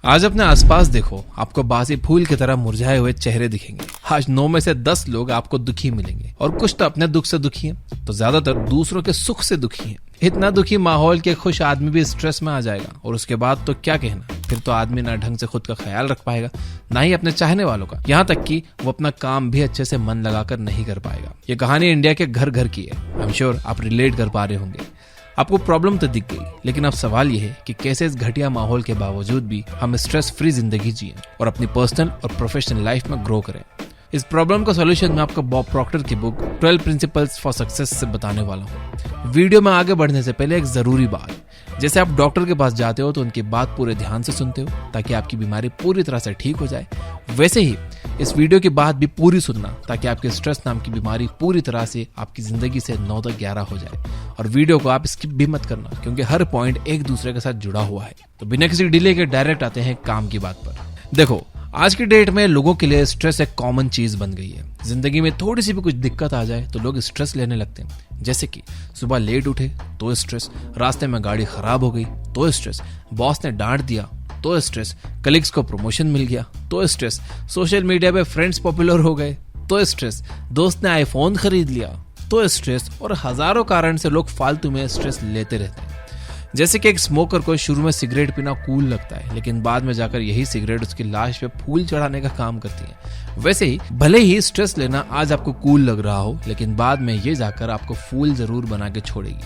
आज अपने आसपास देखो, आपको बासी फूल की तरह मुरझाए हुए चेहरे दिखेंगे। आज 9 में से 10 लोग आपको दुखी मिलेंगे और कुछ तो अपने दुख से दुखी हैं, तो ज्यादातर दूसरों के सुख से दुखी हैं। इतना दुखी माहौल के खुश आदमी भी स्ट्रेस में आ जाएगा और उसके बाद तो क्या कहना। फिर तो आदमी ना ढंग से खुद का ख्याल रख पाएगा, ना ही अपने चाहने वालों का, यहाँ तक कि वो अपना काम भी अच्छे से मन लगाकर नहीं कर पाएगा। ये कहानी इंडिया के घर घर की है। आई एम श्योर आप रिलेट कर पा रहे होंगे। आपको प्रॉब्लम तो दिख गई, लेकिन अब सवाल यह है कि कैसे इस घटिया माहौल के बावजूद भी हम स्ट्रेस फ्री जिंदगी जिएं और अपनी पर्सनल और प्रोफेशनल लाइफ में ग्रो करें। इस प्रॉब्लम का सॉल्यूशन मैं आपको बॉब प्रॉक्टर की बुक 12 प्रिंसिपल्स फॉर सक्सेस से बताने वाला हूँ। वीडियो में आगे बढ़ने से पहले एक जरूरी बात, जैसे आप डॉक्टर के पास जाते हो तो उनकी बात पूरे ध्यान से सुनते हो ताकि आपकी बीमारी पूरी तरह से ठीक हो जाए, वैसे ही इस वीडियो की बात भी पूरी सुनना ताकि आपके स्ट्रेस नाम की बीमारी पूरी तरह से आपकी जिंदगी से 9 तक 11 हो जाए। और वीडियो को आप स्किप भी मत करना क्योंकि हर पॉइंट एक दूसरे के साथ जुड़ा हुआ है। तो बिना किसी डिले के डायरेक्ट आते हैं काम की बात पर। देखो, आज की डेट में लोगों के लिए स्ट्रेस एक कॉमन चीज बन गई है। जिंदगी में थोड़ी सी भी कुछ दिक्कत आ जाए तो लोग स्ट्रेस लेने लगते हैं। जैसे कि सुबह लेट उठे तो स्ट्रेस, रास्ते में गाड़ी खराब हो गई तो स्ट्रेस, बॉस ने डांट दिया तो स्ट्रेस, कलीग्स को प्रमोशन मिल गया तो स्ट्रेस, सोशल मीडिया पे फ्रेंड्स पॉपुलर हो गए तो स्ट्रेस, दोस्त ने आईफोन खरीद लिया तो स्ट्रेस, और हजारों कारण से लोग फालतू में स्ट्रेस लेते रहते हैं। जैसे कि एक स्मोकर को शुरू में सिगरेट पीना कूल लगता है, लेकिन बाद में जाकर यही सिगरेट उसकी लाश पे फूल चढ़ाने का काम करती है। वैसे ही भले ही स्ट्रेस लेना आज आपको कूल लग रहा हो, लेकिन बाद में ये जाकर आपको फूल जरूर बना के छोड़ेगी।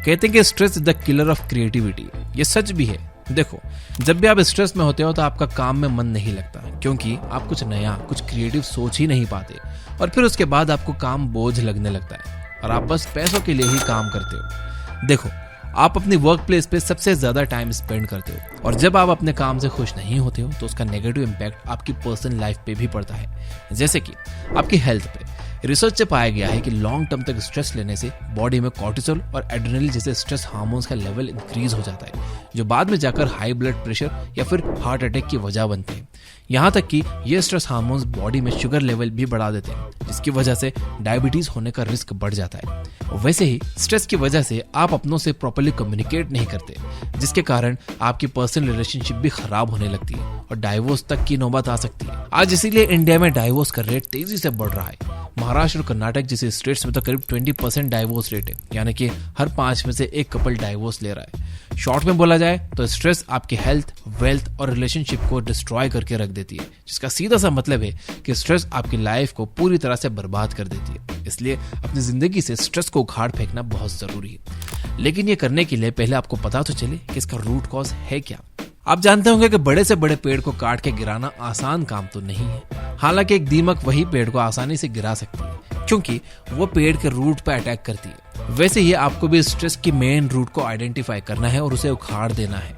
कहते हैं कि stress is the killer of creativity. ये सच भी है। देखो, जब भी आप स्ट्रेस में होते हो तो आपका काम में मन नहीं लगता क्योंकि आप कुछ नया, कुछ क्रिएटिव सोच ही नहीं पाते, और फिर उसके बाद आपको काम बोझ लगने लगता है और आप बस पैसों के लिए ही काम करते हो। देखो, आप अपनी वर्क प्लेस पे सबसे ज्यादा टाइम स्पेंड करते हो और जब आप अपने काम से खुश नहीं होते हो तो उसका नेगेटिव इम्पैक्ट आपकी पर्सनल लाइफ पे भी पड़ता है। जैसे कि आपकी हेल्थ पे। रिसर्च से पाया गया है कि लॉन्ग टर्म तक स्ट्रेस लेने से बॉडी में कॉर्टिसोल और एड्रेनलिन जैसे स्ट्रेस हार्मोन्स का लेवल इंक्रीज हो जाता है, जो बाद में जाकर हाई ब्लड प्रेशर या फिर हार्ट अटैक की वजह बनते हैं। यहाँ तक कि ये स्ट्रेस हार्मोन्स बॉडी में शुगर लेवल भी बढ़ा देते हैं, जिसकी वजह से डायबिटीज होने का रिस्क बढ़ जाता है। वैसे ही स्ट्रेस की वजह से आप अपनों से प्रॉपर्ली कम्युनिकेट नहीं करते, जिसके कारण आपकी पर्सनल रिलेशनशिप भी खराब होने लगती है और डाइवोर्स तक की नौबत आ सकती है। आज इसीलिए इंडिया में डाइवोर्स का रेट तेजी से बढ़ रहा है। महाराष्ट्र और कर्नाटक जैसे स्टेट्स में तो करीब 20% डाइवोर्स रेट है, यानी कि हर 5 में से एक कपल डाइवोर्स ले रहा है। शॉर्ट में बोला जाए तो स्ट्रेस आपकी हेल्थ, वेल्थ और रिलेशनशिप को डिस्ट्रॉय करके रख देती है, जिसका सीधा सा मतलब है कि स्ट्रेस आपकी लाइफ को पूरी तरह से बर्बाद कर देती है। इसलिए अपनी जिंदगी से स्ट्रेस को उखाड़ फेंकना बहुत जरूरी है, लेकिन ये करने के लिए पहले आपको पता तो चले कि इसका रूट कॉज है क्या। आप जानते होंगे कि बड़े से बड़े पेड़ को काट के गिराना आसान काम तो नहीं है। हालांकि एक दीमक वही पेड़ को आसानी से गिरा सकती है क्योंकि वो पेड़ के रूट पर अटैक करती है। वैसे ही आपको भी स्ट्रेस की मेन रूट को आइडेंटिफाई करना है और उसे उखाड़ देना है।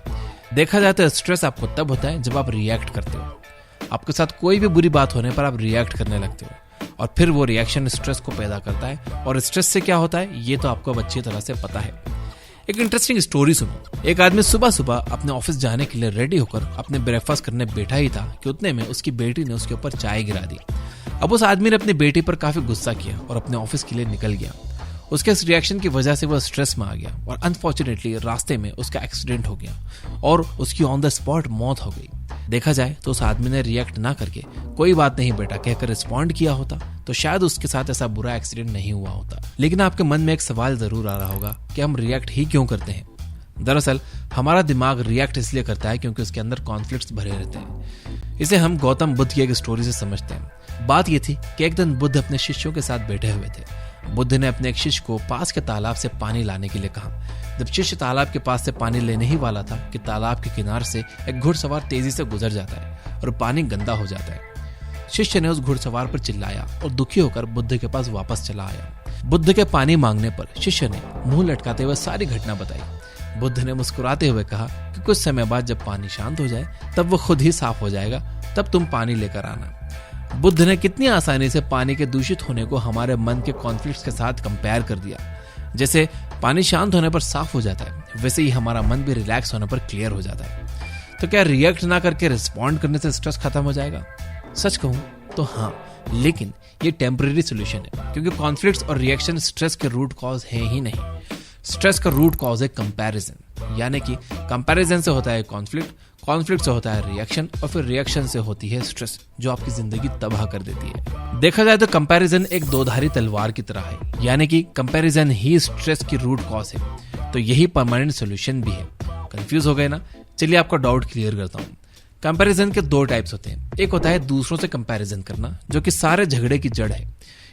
देखा जाए तो स्ट्रेस आपको तब होता है जब आप रिएक्ट करते हो। आपके साथ कोई भी बुरी बात होने पर आप रिएक्ट करने लगते हो और फिर वो रिएक्शन स्ट्रेस को पैदा करता है। और स्ट्रेस से क्या होता है ये तो आपको अब अच्छी तरह से पता है। एक इंटरेस्टिंग स्टोरी सुनो। एक आदमी सुबह सुबह अपने ऑफिस जाने के लिए रेडी होकर अपने ब्रेकफास्ट करने बैठा ही था कि उतने में उसकी बेटी ने उसके ऊपर चाय गिरा दी। अब उस आदमी ने अपनी बेटी पर काफी गुस्सा किया और अपने ऑफिस के लिए निकल गया। उसके इस रिएक्शन की वजह से वह स्ट्रेस में आ गया और अनफॉर्चुनेटली रास्ते में उसका एक्सीडेंट हो गया और उसकी ऑन द स्पॉट मौत हो गई। देखा जाए तो उस आदमी ने रिएक्ट ना करके कोई बात नहीं बेटा कहकर रिस्पॉन्ड किया होता तो शायद उसके साथ ऐसा बुरा एक्सीडेंट नहीं हुआ होता। लेकिन आपके मन में एक सवाल जरूर आ रहा होगा कि हम रिएक्ट ही क्यों करते हैं। दरअसल हमारा दिमाग रिएक्ट इसलिए करता है क्योंकि उसके अंदर कॉन्फ्लिक्ट्स भरे रहते हैं। इसे हम गौतम बुद्ध की एक स्टोरी से समझते हैं। बात यह थी कि एक दिन बुद्ध अपने शिष्यों के साथ बैठे हुए थे। बुद्ध ने अपने एक शिष्य को पास के तालाब से पानी लाने के लिए कहा। जब शिष्य तालाब के पास से पानी लेने ही वाला था कि तालाब के किनारे से एक घुड़सवार तेजी से गुजर जाता है और पानी गंदा हो जाता है। शिष्य ने उस घुड़सवार पर चिल्लाया और दुखी होकर बुद्ध के पास वापस चला आया। बुद्ध के पानी मांगने पर शिष्य ने मुंह लटकाते हुए सारी घटना बताई। बुद्ध ने मुस्कुराते हुए कहा कि कुछ समय बाद जब पानी शांत हो जाए तब वो खुद ही साफ हो जाएगा, तब तुम पानी लेकर आना। बुद्ध ने कितनी आसानी से पानी के दूषित होने को हमारे मन के कॉन्फ्लिक्ट्स के साथ कंपेयर कर दिया। जैसे पानी शांत होने पर साफ हो जाता है, वैसे ही हमारा मन भी रिलैक्स होने पर क्लियर हो जाता है। तो क्या रिएक्ट ना करके रिस्पॉन्ड करने से स्ट्रेस खत्म हो जाएगा? सच कहूं तो हाँ, लेकिन ये टेम्परेरी सोल्यूशन है क्योंकि कॉन्फ्लिक्ट्स और रिएक्शन स्ट्रेस के रूट कॉज है ही नहीं। स्ट्रेस का रूट कॉज है कंपैरिजन, यानी कि कंपैरिजन से होता है कॉन्फ्लिक्ट, कॉन्फ्लिक्ट से होता है रिएक्शन, और फिर रिएक्शन से होती है स्ट्रेस, जो आपकी जिंदगी तबाह कर देती है। देखा जाए तो कंपैरिजन एक दोधारी तलवार की तरह है, यानी कि कंपैरिजन ही स्ट्रेस की रूट कॉज है, तो यही परमानेंट सोल्यूशन भी है। कंफ्यूज हो गए ना? चलिए आपका डाउट क्लियर करता हूँ। कंपैरिजन के दो टाइप्स होते हैं। एक होता है दूसरों से कंपैरिजन करना, जो कि सारे झगड़े की जड़ है।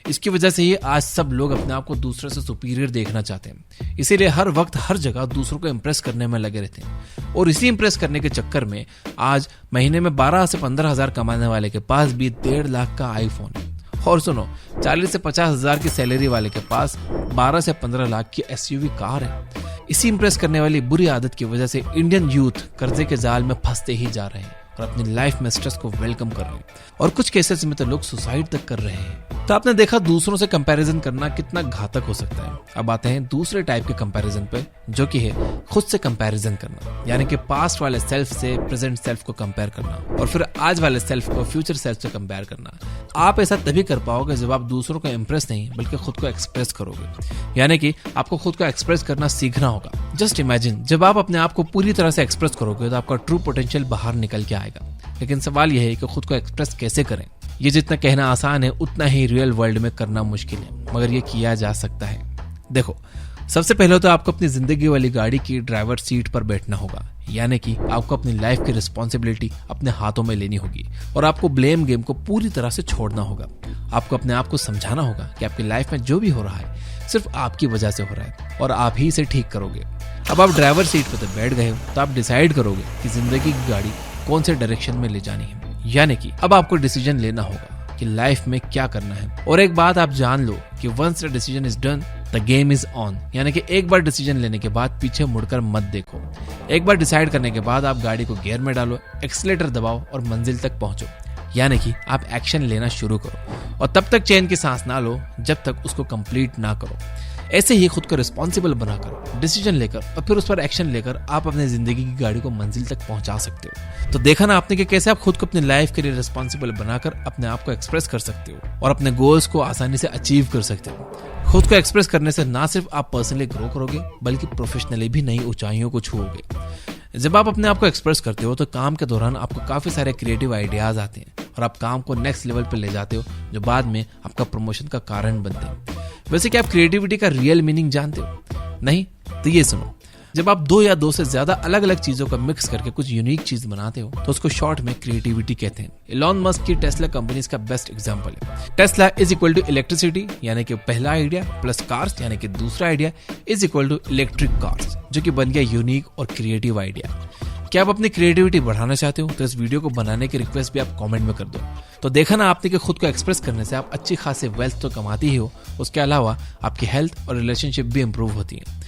इसकी वजह से ही आज सब लोग अपने आप को दूसरे से सुपीरियर देखना चाहते हैं, इसीलिए हर वक्त हर जगह दूसरों को इंप्रेस करने में लगे रहते हैं। और इसी इंप्रेस करने के चक्कर में आज महीने में 12 से 15 हजार कमाने वाले के पास भी 1.5 लाख का आईफोन है, और सुनो 40 से 50 हजार की सैलरी वाले के पास 12 से 15 लाख की एसयूवी कार है। इसी इंप्रेस करने वाली बुरी आदत की वजह से इंडियन यूथ कर्जे के जाल में फंसते ही जा रहे हैं और अपनी लाइफ में स्ट्रेस को वेलकम कर रहे हैं, और कुछ केसेस में तो लोग सुसाइड तक कर रहे हैं। तो आपने देखा दूसरों से कंपैरिजन करना कितना घातक हो सकता है। अब आते हैं दूसरे टाइप के कंपैरिजन पे, जो कि है खुद से कंपैरिजन करना, यानी कि पास्ट वाले सेल्फ से प्रेजेंट सेल्फ को कंपेयर करना, और फिर आज वाले सेल्फ को फ्यूचर सेल्फ से कंपेयर करना। आप ऐसा तभी कर पाओगे जब आप दूसरों को इंप्रेस नहीं बल्कि खुद को एक्सप्रेस करोगे, यानी कि आपको खुद को एक्सप्रेस करना सीखना होगा। जस्ट इमेजिन, जब आप अपने आप को पूरी तरह से एक्सप्रेस करोगे तो आपका ट्रू पोटेंशियल बाहर निकल के आएगा। लेकिन सवाल यह है कि खुद को एक्सप्रेस कैसे करें। ये जितना कहना आसान है उतना ही रियल वर्ल्ड में करना मुश्किल है, मगर ये किया जा सकता है। देखो, सबसे पहले तो आपको अपनी जिंदगी वाली गाड़ी की ड्राइवर सीट पर बैठना होगा, यानी कि आपको अपनी लाइफ की रिस्पॉन्सिबिलिटी अपने हाथों में लेनी होगी, और आपको ब्लेम गेम को पूरी तरह से छोड़ना होगा। आपको अपने आप को समझाना होगा कि आपकी लाइफ में जो भी हो रहा है सिर्फ आपकी वजह से हो रहा है, और आप ही इसे ठीक करोगे। अब आप ड्राइवर सीट पर तो बैठ गए हो, तो आप डिसाइड करोगे कि जिंदगी की गाड़ी कौन से डायरेक्शन में ले जानी है, यानी कि अब आपको डिसीजन लेना होगा कि लाइफ में क्या करना है। और एक बात आप जान लो कि once the decision is done the game is on, यानी कि एक बार डिसीजन लेने के बाद पीछे मुड़कर मत देखो। एक बार डिसाइड करने के बाद आप गाड़ी को गियर में डालो, एक्सीलेटर दबाओ और मंजिल तक पहुंचो, यानी कि आप एक्शन लेना शुरू करो, और तब तक चैन की सांस ना लो जब तक उसको कंप्लीट ना करो। ऐसे ही खुद को रिस्पॉन्सिबल बनाकर डिसीजन लेकर और फिर उस पर एक्शन लेकर आप अपनी जिंदगी की गाड़ी को मंजिल तक पहुंचा सकते हो। तो देखा ना आपने कि कैसे आप खुद को अपनी लाइफ के लिए रिस्पॉन्सिबल बनाकर अपने आप को एक्सप्रेस कर सकते हो और अपने गोल्स को आसानी से अचीव कर सकते हो। खुद को एक्सप्रेस करने से ना सिर्फ आप पर्सनली ग्रो करोगे बल्कि प्रोफेशनली भी नई ऊंचाइयों को छूओगे। जब आप अपने आप को एक्सप्रेस करते हो तो काम के दौरान आपको काफी सारे क्रिएटिव आइडियाज आते हैं और आप काम को नेक्स्ट लेवल पे ले जाते हो, जो बाद में आपका प्रमोशन का कारण बनते हैं। वैसे क्या आप क्रिएटिविटी का रियल मीनिंग जानते हो? नहीं? तो ये सुनो, जब आप 2 या 2 से ज्यादा अलग अलग चीजों का मिक्स करके कुछ यूनिक चीज बनाते हो तो उसको शॉर्ट में क्रिएटिविटी कहते हैं। एलॉन मस्क की टेस्ला कंपनी इसका बेस्ट एग्जांपल है। Tesla is equal to electricity यानी कि पहला आइडिया प्लस कार्स यानी कि दूसरा idea is equal to electric cars, जो कि बन गया यूनिक और क्रिएटिव आइडिया। क्या आप अपनी क्रिएटिविटी बढ़ाना चाहते हो तो इस वीडियो को बनाने की रिक्वेस्ट भी आप कमेंट में कर दो। तो देखा ना आपने कि खुद को एक्सप्रेस करने से आप अच्छी खासी वेल्थ तो कमाती ही हो, उसके अलावा आपकी हेल्थ और रिलेशनशिप भी इंप्रूव होती है।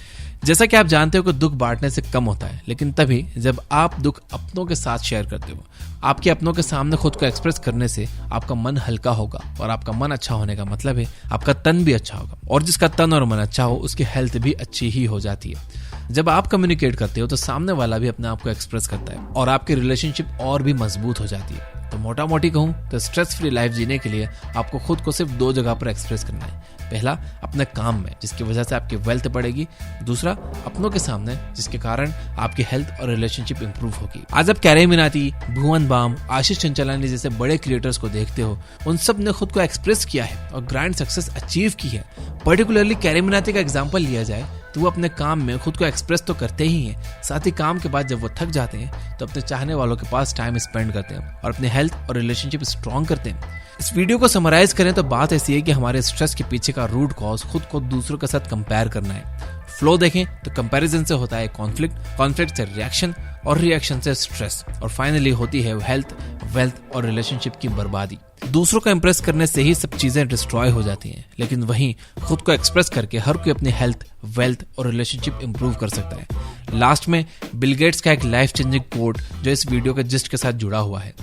जैसा कि आप जानते हो कि दुख बांटने से कम होता है, लेकिन तभी जब आप दुख अपनों के साथ शेयर करते हो। आपके अपनों के सामने खुद को एक्सप्रेस करने से आपका मन हल्का होगा, और आपका मन अच्छा होने का मतलब है आपका तन भी अच्छा होगा, और जिसका तन और मन अच्छा हो उसकी हेल्थ भी अच्छी ही हो जाती है। जब आप कम्युनिकेट करते हो तो सामने वाला भी अपने आप को एक्सप्रेस करता है और आपकी रिलेशनशिप और भी मजबूत हो जाती है। तो मोटा मोटी कहूं तो स्ट्रेस फ्री लाइफ जीने के लिए आपको खुद को सिर्फ 2 जगह पर एक्सप्रेस करना है। पहला, अपने काम में, जिसकी वजह से आपकी वेल्थ बढ़ेगी। दूसरा, अपनों के सामने, जिसके कारण आपकी हेल्थ और रिलेशनशिप इंप्रूव होगी। आज आप कैरी मिनाटी, भुवन बाम, आशीष चंचलानी जैसे बड़े क्रिएटर्स को देखते हो, उन सब ने खुद को एक्सप्रेस किया है और ग्रैंड सक्सेस अचीव की है। पर्टिकुलरली कैरी मिनाटी का एग्जाम्पल लिया जाए तो वो अपने काम में खुद को एक्सप्रेस तो करते ही हैं, साथ ही काम के बाद जब वो थक जाते हैं तो अपने चाहने वालों के पास टाइम स्पेंड करते हैं और अपने हेल्थ और रिलेशनशिप स्ट्रॉन्ग करते हैं। इस वीडियो को समराइज करें तो बात ऐसी है कि हमारे स्ट्रेस के पीछे का रूट कॉज खुद को दूसरों के साथ कंपेयर करना है। फ्लो देखें तो कंपैरिजन से होता है कॉन्फ्लिक्ट, कॉन्फ्लिक्ट से रिएक्शन और रिएक्शन से स्ट्रेस, और फाइनली होती है हेल्थ, वेल्थ और रिलेशनशिप की बर्बादी। दूसरों को इंप्रेस करने से ही सब चीजें डिस्ट्रॉय हो जाती हैं, लेकिन वहीं खुद को एक्सप्रेस करके हर कोई अपनी हेल्थ, वेल्थ और रिलेशनशिप इंप्रूव कर सकता है। लास्ट में बिल गेट्स का एक लाइफ चेंजिंग कोट जो इस वीडियो के जिस्ट के साथ जुड़ा हुआ है,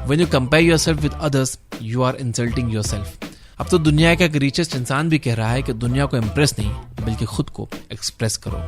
When you compare yourself with others, you are insulting yourself। अब तो दुनिया का एक रिचेस्ट इंसान भी कह रहा है कि दुनिया को इंप्रेस नहीं बल्कि खुद को एक्सप्रेस करो।